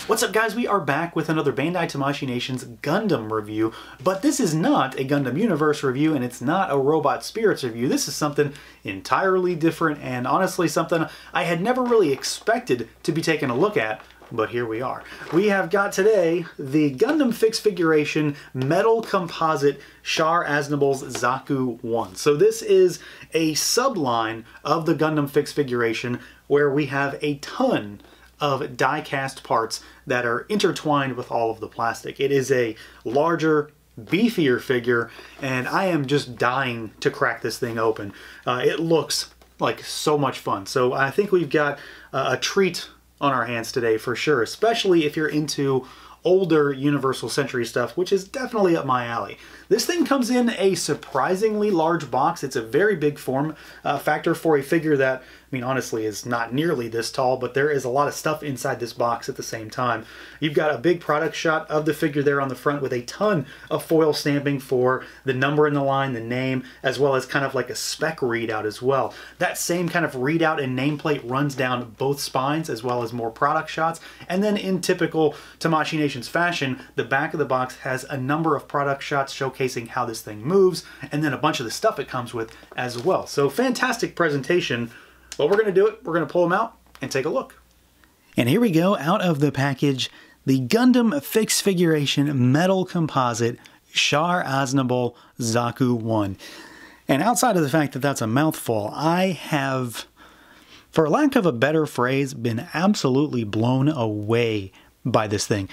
What's up, guys? We are back with another Bandai Tamashii Nations Gundam review, but this is not a Gundam Universe review and it's not a Robot Spirits review. This is something entirely different and honestly something I had never really expected to be taking a look at, but here we are. We have got today the Gundam Fixed Figuration Metal Composite Char Aznable's Zaku 1. So this is a subline of the Gundam Fixed Figuration where we have a ton of die-cast parts that are intertwined with all of the plastic. It is a larger, beefier figure, and I am just dying to crack this thing open. It looks like so much fun. So I think we've got a treat on our hands today for sure, especially if you're into older Universal Century stuff, which is definitely up my alley. This thing comes in a surprisingly large box. It's a very big form factor for a figure that, I mean, honestly is not nearly this tall, but there is a lot of stuff inside this box at the same time. You've got a big product shot of the figure there on the front with a ton of foil stamping for the number in the line, the name, as well as kind of like a spec readout as well. That same kind of readout and nameplate runs down both spines as well as more product shots. And then in typical Tamashii Nations fashion, the back of the box has a number of product shots showcasing how this thing moves, and then a bunch of the stuff it comes with as well. So fantastic presentation. But we're going to do it. We're going to pull them out and take a look. And here we go, out of the package, the Gundam Fixed Figuration Metal Composite Char Aznable Zaku 1. And outside of the fact that that's a mouthful, I have, for lack of a better phrase, been absolutely blown away by this thing.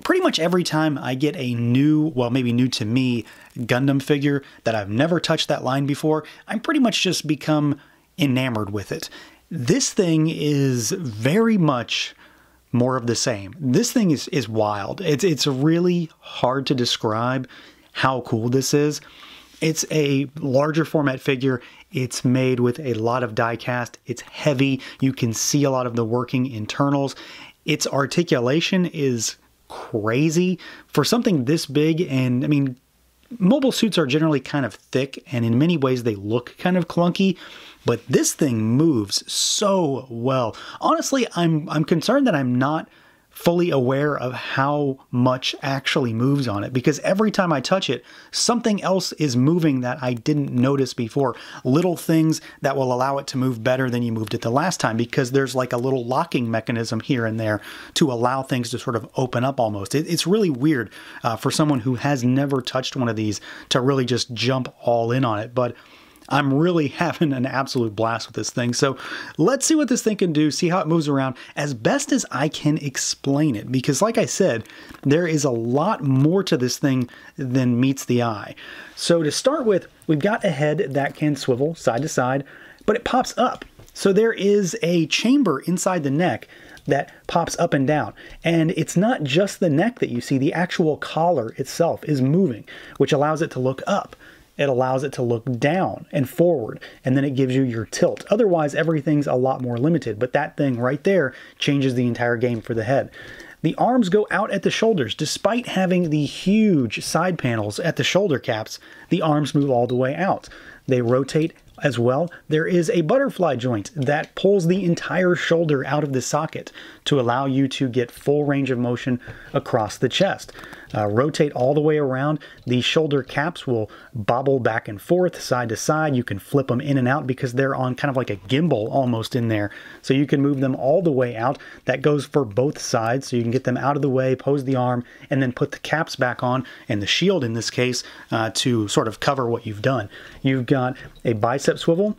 Pretty much every time I get a new, well, maybe new to me, Gundam figure that I've never touched that line before, I'm pretty much just become enamored with it. This thing is very much more of the same. This thing is wild. It's really hard to describe how cool this is. It's a larger format figure. It's made with a lot of die cast. It's heavy. You can see a lot of the working internals. Its articulation is crazy for something this big. And I mean, mobile suits are generally kind of thick, and in many ways they look kind of clunky, but this thing moves so well. Honestly, I'm concerned that I'm not fully aware of how much actually moves on it, because every time I touch it, something else is moving that I didn't notice before. Little things that will allow it to move better than you moved it the last time, because there's like a little locking mechanism here and there to allow things to sort of open up almost. It's really weird for someone who has never touched one of these to really just jump all in on it, but I'm really having an absolute blast with this thing. So let's see what this thing can do, see how it moves around as best as I can explain it. Because like I said, there is a lot more to this thing than meets the eye. So to start with, we've got a head that can swivel side to side, but it pops up. So there is a chamber inside the neck that pops up and down. And it's not just the neck that you see, the actual collar itself is moving, which allows it to look up. It allows it to look down and forward, and then it gives you your tilt. Otherwise, everything's a lot more limited, but that thing right there changes the entire game for the head. The arms go out at the shoulders. Despite having the huge side panels at the shoulder caps, the arms move all the way out. They rotate as well. There is a butterfly joint that pulls the entire shoulder out of the socket to allow you to get full range of motion across the chest. Rotate all the way around. The shoulder caps will bobble back and forth, side to side. You can flip them in and out because they're on kind of like a gimbal almost in there. So you can move them all the way out. That goes for both sides, so you can get them out of the way, pose the arm, and then put the caps back on, and the shield in this case, to sort of cover what you've done. You've got a bicep swivel.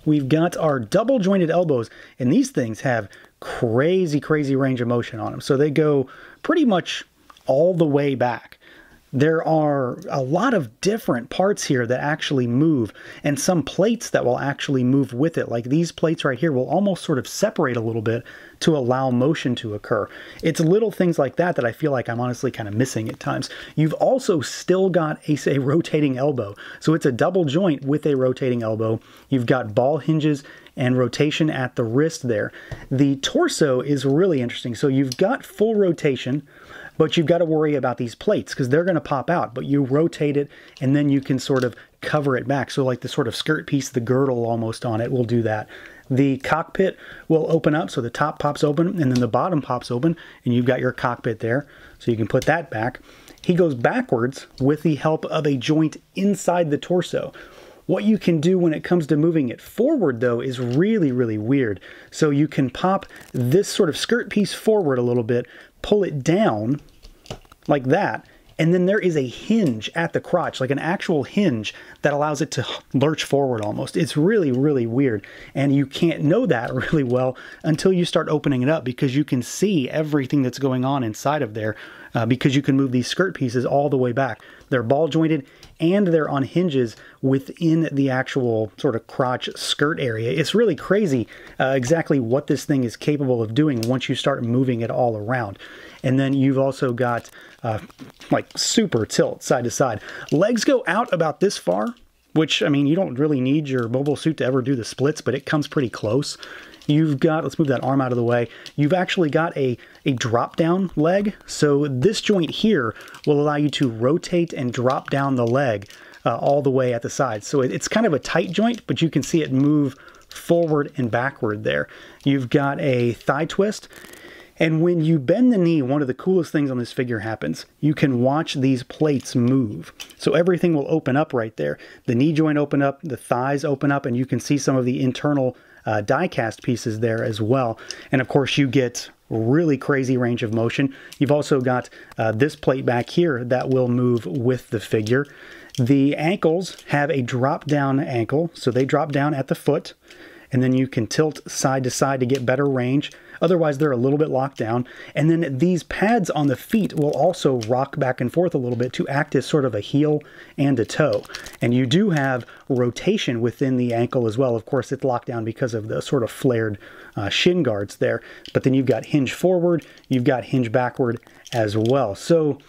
We've got our double jointed elbows, and these things have crazy range of motion on them. So they go pretty much all the way back. There are a lot of different parts here that actually move, and some plates that will actually move with it. Like these plates right here will almost sort of separate a little bit to allow motion to occur. It's little things like that that I feel like I'm honestly kind of missing at times. You've also still got a rotating elbow. So it's a double joint with a rotating elbow. You've got ball hinges and rotation at the wrist there. The torso is really interesting. So you've got full rotation, but you've got to worry about these plates because they're going to pop out, but you rotate it and then you can sort of cover it back. So like the sort of skirt piece, the girdle almost on it will do that. The cockpit will open up, so the top pops open and then the bottom pops open, and you've got your cockpit there, so you can put that back. He goes backwards with the help of a joint inside the torso. What you can do when it comes to moving it forward, though, is really, really weird. So you can pop this sort of skirt piece forward a little bit, pull it down like that, and then there is a hinge at the crotch, like an actual hinge that allows it to lurch forward almost. It's really, really weird. And you can't know that really well until you start opening it up, because you can see everything that's going on inside of there, because you can move these skirt pieces all the way back. They're ball jointed and they're on hinges within the actual sort of crotch skirt area. It's really crazy exactly what this thing is capable of doing once you start moving it all around. And then you've also got like super tilt side to side. Legs go out about this far, which, I mean, you don't really need your mobile suit to ever do the splits, but it comes pretty close. You've got, let's move that arm out of the way, you've actually got a drop down leg. So this joint here will allow you to rotate and drop down the leg all the way at the side. So it's kind of a tight joint, but you can see it move forward and backward there. You've got a thigh twist. And when you bend the knee, one of the coolest things on this figure happens. You can watch these plates move. So everything will open up right there. The knee joint open up, the thighs open up, and you can see some of the internal die-cast pieces there as well. And of course you get really crazy range of motion. You've also got this plate back here that will move with the figure. The ankles have a drop-down ankle, so they drop down at the foot, and then you can tilt side to side to get better range. Otherwise, they're a little bit locked down. And then these pads on the feet will also rock back and forth a little bit to act as sort of a heel and a toe. And you do have rotation within the ankle as well. Of course, it's locked down because of the sort of flared shin guards there. But then you've got hinge forward, you've got hinge backward as well. So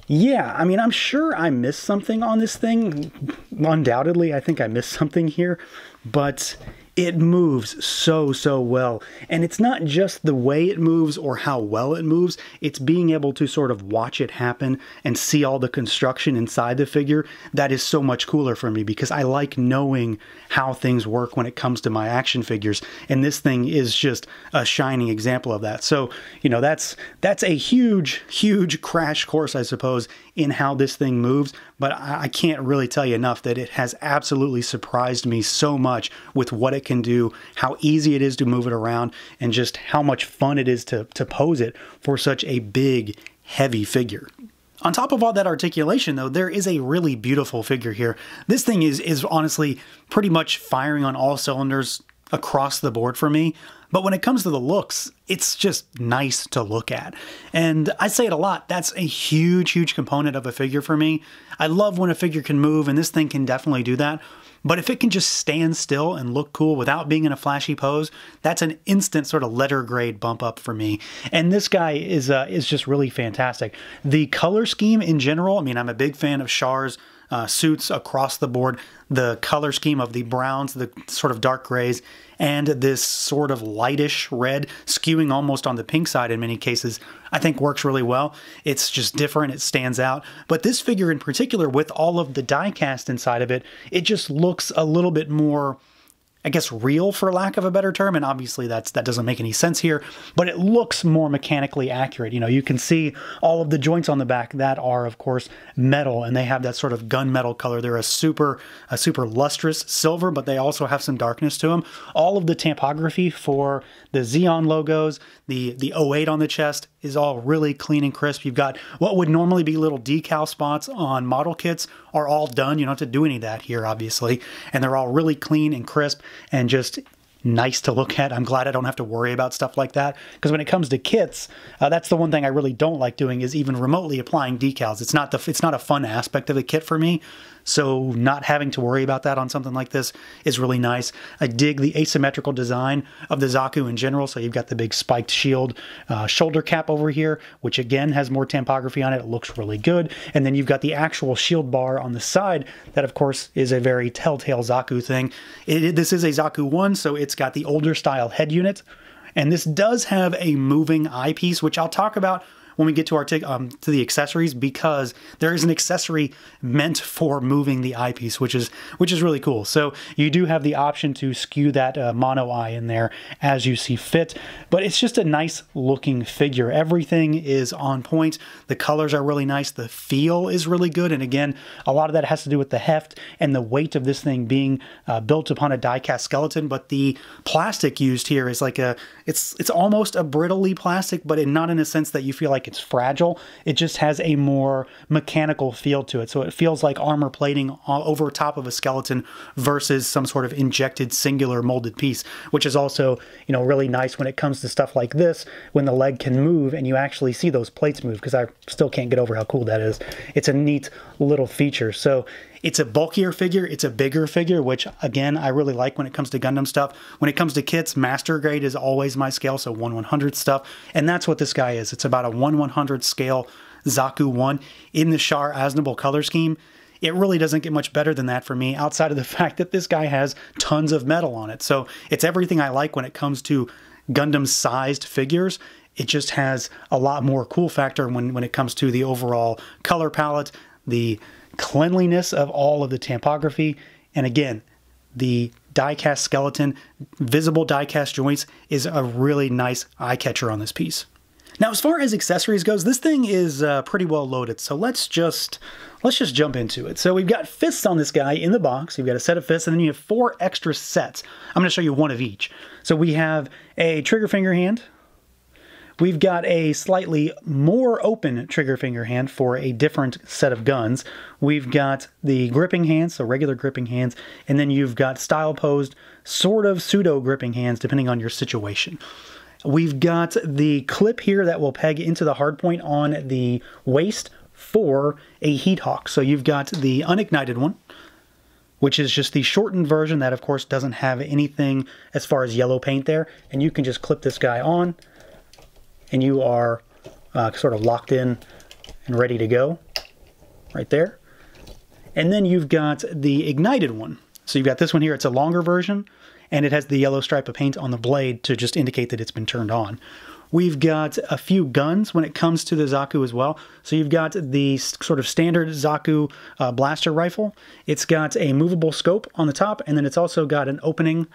yeah, I mean, I'm sure I missed something on this thing. Undoubtedly, I think I missed something here. But it moves so well. And it's not just the way it moves or how well it moves, it's being able to sort of watch it happen and see all the construction inside the figure. That is so much cooler for me, because I like knowing how things work when it comes to my action figures. And this thing is just a shining example of that. So, you know, that's a huge crash course, I suppose, in how this thing moves. But I can't really tell you enough that it has absolutely surprised me so much with what it can do, how easy it is to move it around, and just how much fun it is to pose it for such a big, heavy figure. On top of all that articulation, though, there is a really beautiful figure here. This thing is honestly pretty much firing on all cylinders across the board for me. But when it comes to the looks, it's just nice to look at. And I say it a lot, that's a huge component of a figure for me. I love when a figure can move, and this thing can definitely do that. But if it can just stand still and look cool without being in a flashy pose, that's an instant sort of letter grade bump up for me. And this guy is just really fantastic. The color scheme in general, I mean, I'm a big fan of Char's suits across the board. The color scheme of the browns, the sort of dark grays, and this sort of lightish red, skewing almost on the pink side in many cases, I think works really well. It's just different, it stands out. But this figure in particular, with all of the die cast inside of it, it just looks a little bit more, I guess, real, for lack of a better term. And obviously that doesn't make any sense here, but it looks more mechanically accurate. You know, you can see all of the joints on the back that are, of course, metal, and they have that sort of gunmetal color. They're a super lustrous silver, but they also have some darkness to them. All of the tampography for the Zeon logos, the 08 on the chest is all really clean and crisp. You've got what would normally be little decal spots on model kits are all done. You don't have to do any of that here, obviously. And they're all really clean and crisp and just nice to look at. I'm glad I don't have to worry about stuff like that, because when it comes to kits, that's the one thing I really don't like doing, is even remotely applying decals. It's not a fun aspect of the kit for me. So not having to worry about that on something like this is really nice. I dig the asymmetrical design of the Zaku in general. So you've got the big spiked shield shoulder cap over here, which again has more tampography on it. It looks really good. And then you've got the actual shield bar on the side that, of course, is a very telltale Zaku thing. This is a Zaku 1, so it's got the older style head unit. And this does have a moving eyepiece, which I'll talk about when we get to our to the accessories, because there is an accessory meant for moving the eyepiece, which is really cool. So you do have the option to skew that mono eye in there as you see fit, but it's just a nice looking figure. Everything is on point. The colors are really nice. The feel is really good. And again, a lot of that has to do with the heft and the weight of this thing being built upon a die-cast skeleton. But the plastic used here is like it's almost a brittly plastic, but not in a sense that you feel like it's fragile. It just has a more mechanical feel to it. So it feels like armor plating over top of a skeleton versus some sort of injected singular molded piece, which is also, you know, really nice when it comes to stuff like this, when the leg can move and you actually see those plates move, because I still can't get over how cool that is. It's a neat little feature. So it's a bulkier figure, it's a bigger figure, which again, I really like when it comes to Gundam stuff. When it comes to kits, master grade is always my scale, so 1/100 stuff. And that's what this guy is. It's about a 1/100 scale Zaku 1 in the Char Aznable color scheme. It really doesn't get much better than that for me, outside of the fact that this guy has tons of metal on it. So it's everything I like when it comes to Gundam-sized figures. It just has a lot more cool factor when it comes to the overall color palette, the cleanliness of all of the tampography, and again, the die-cast skeleton, visible die-cast joints is a really nice eye-catcher on this piece. Now, as far as accessories goes, this thing is pretty well loaded, so let's just jump into it. So we've got fists on this guy in the box. You've got a set of fists, and then you have 4 extra sets. I'm going to show you one of each. So we have a trigger finger hand. We've got a slightly more open trigger finger hand for a different set of guns. We've got the gripping hands, so regular gripping hands, and then you've got style posed, sort of pseudo gripping hands, depending on your situation. We've got the clip here that will peg into the hardpoint on the waist for a Heat Hawk. So you've got the unignited one, which is just the shortened version that, of course, doesn't have anything as far as yellow paint there. And you can just clip this guy on, and you are sort of locked in and ready to go right there. And then you've got the ignited one. So you've got this one here. It's a longer version, and it has the yellow stripe of paint on the blade to just indicate that it's been turned on. We've got a few guns when it comes to the Zaku as well. So you've got the sort of standard Zaku blaster rifle. It's got a movable scope on the top, and then it's also got an opening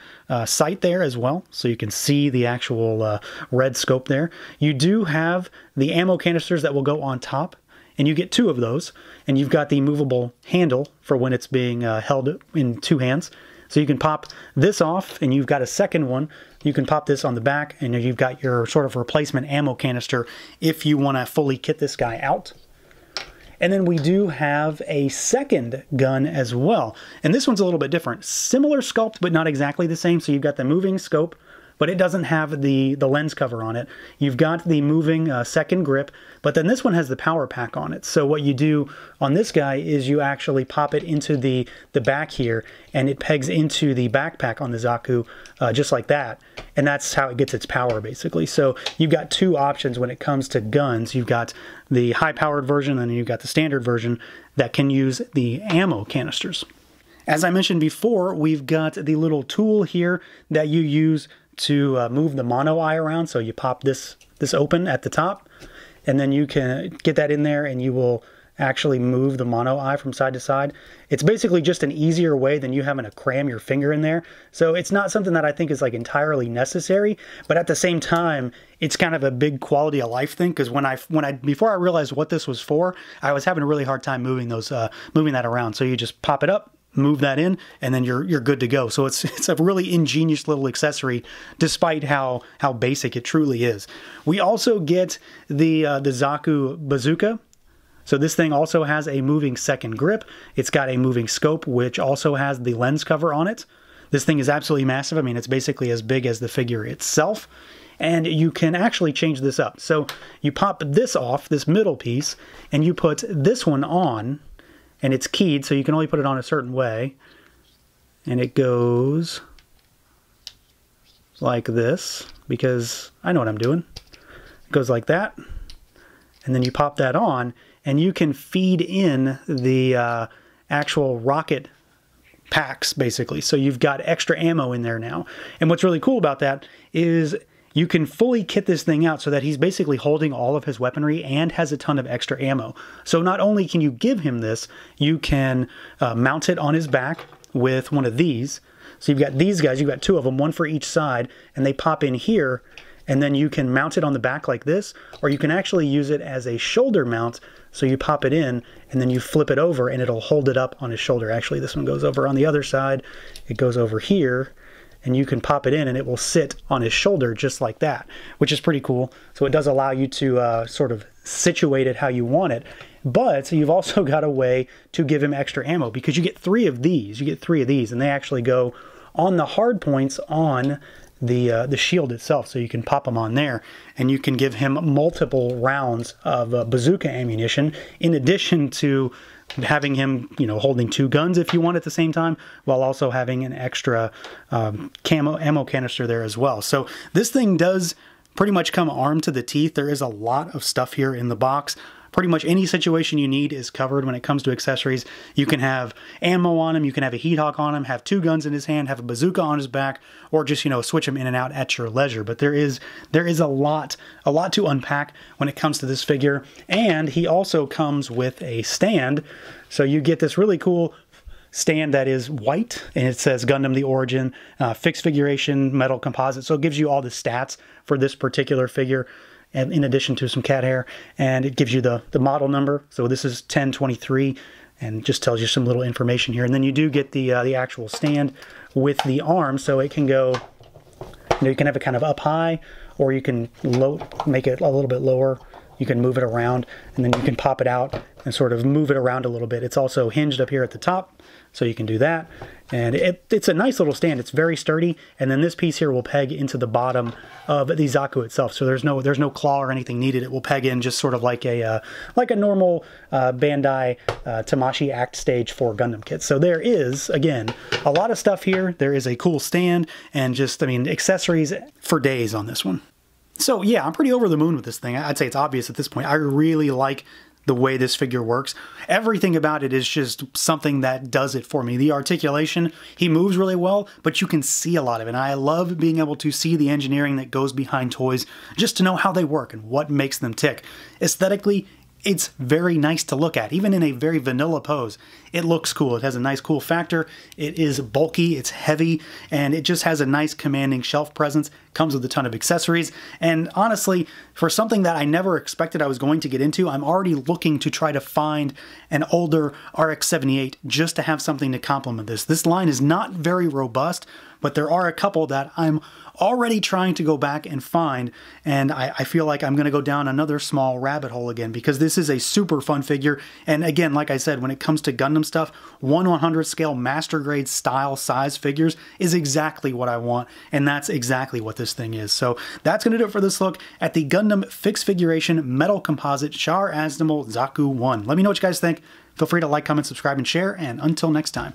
sight there as well, so you can see the actual red scope there. You do have the ammo canisters that will go on top, and you get 2 of those. And you've got the movable handle for when it's being held in 2 hands. So you can pop this off, and you've got a second one. You can pop this on the back, and you've got your sort of replacement ammo canister if you want to fully kit this guy out. And then we do have a second gun as well. And this one's a little bit different. Similar sculpt, but not exactly the same. So you've got the moving scope, but it doesn't have the lens cover on it. You've got the moving second grip, but then this one has the power pack on it. So what you do on this guy is you actually pop it into the back here, and it pegs into the backpack on the Zaku just like that. And that's how it gets its power, basically. So you've got 2 options when it comes to guns. You've got the high-powered version, and then you've got the standard version that can use the ammo canisters. As I mentioned before, we've got the little tool here that you use to move the mono eye around. So you pop this open at the top, and then you can get that in there, and you will actually move the mono eye from side to side. It's basically just an easier way than you having to cram your finger in there. So it's not something that I think is like entirely necessary, but at the same time, it's kind of a big quality of life thing, because before I realized what this was for, I was having a really hard time moving that around. So you just pop it up, move that in, and then you're good to go. So it's a really ingenious little accessory, despite how basic it truly is. We also get the Zaku bazooka. So this thing also has a moving second grip. It's got a moving scope, which also has the lens cover on it. This thing is absolutely massive. I mean, it's basically as big as the figure itself. And you can actually change this up. So you pop this off, this middle piece, and you put this one on, and it's keyed, so you can only put it on a certain way. And it goes like this, because I know what I'm doing. It goes like that. And then you pop that on, and you can feed in the actual rocket packs, basically. So you've got extra ammo in there now. And what's really cool about that is you can fully kit this thing out so that he's basically holding all of his weaponry and has a ton of extra ammo. So not only can you give him this, you can mount it on his back with one of these. So you've got these guys, you've got 2 of them, one for each side, and they pop in here, and then you can mount it on the back like this, or you can actually use it as a shoulder mount. So you pop it in, and then you flip it over, and it'll hold it up on his shoulder. Actually, this one goes over on the other side. It goes over here, and you can pop it in, and it will sit on his shoulder just like that, which is pretty cool. So it does allow you to sort of situate it how you want it. But you've also got a way to give him extra ammo, because you get 3 of these. You get 3 of these, and they actually go on the hard points on the shield itself, so you can pop them on there, and you can give him multiple rounds of bazooka ammunition, in addition to having him, you know, holding 2 guns if you want at the same time, while also having an extra ammo canister there as well. So this thing does pretty much come armed to the teeth. There is a lot of stuff here in the box. Pretty much any situation you need is covered when it comes to accessories. You can have ammo on him, you can have a heat hawk on him, have 2 guns in his hand, have a bazooka on his back, or just, you know, switch him in and out at your leisure. But there is a lot to unpack when it comes to this figure. And he also comes with a stand. So you get this really cool stand that is white, and it says Gundam The Origin, fixed figuration, metal composite. So it gives you all the stats for this particular figure, and in addition to some cat hair, and it gives you the model number. So this is 1023, and just tells you some little information here. And then you do get the actual stand with the arm, so it can go, you know, you can have it kind of up high, or you can make it a little bit lower. You can move it around, and then you can pop it out and sort of move it around a little bit. It's also hinged up here at the top, so you can do that. And it's a nice little stand. It's very sturdy, and then this piece here will peg into the bottom of the Zaku itself. So there's no claw or anything needed. It will peg in just sort of like a normal Bandai Tamashii Act Stage 4 Gundam kit. So there is, again, a lot of stuff here. There is a cool stand, and just, I mean, accessories for days on this one. So yeah, I'm pretty over the moon with this thing. I'd say it's obvious at this point. I really like the way this figure works. Everything about it is just something that does it for me. The articulation, he moves really well, but you can see a lot of it. And I love being able to see the engineering that goes behind toys, just to know how they work and what makes them tick. Aesthetically, it's very nice to look at. Even in a very vanilla pose, it looks cool. It has a nice cool factor. It is bulky, it's heavy, and it just has a nice commanding shelf presence. Comes with a ton of accessories. And honestly, for something that I never expected I was going to get into, I'm already looking to try to find an older RX-78 just to have something to complement this. This line is not very robust, but there are a couple that I'm already trying to go back and find, and I feel like I'm going to go down another small rabbit hole again, because this is a super fun figure. And again, like I said, when it comes to Gundam stuff, 1/100 scale master grade style size figures is exactly what I want, and that's exactly what this thing is. So that's going to do it for this look at the Gundam fixed figuration metal composite Char Aznable Zaku 1. Let me know what you guys think. Feel free to like, comment, subscribe, and share, and until next time.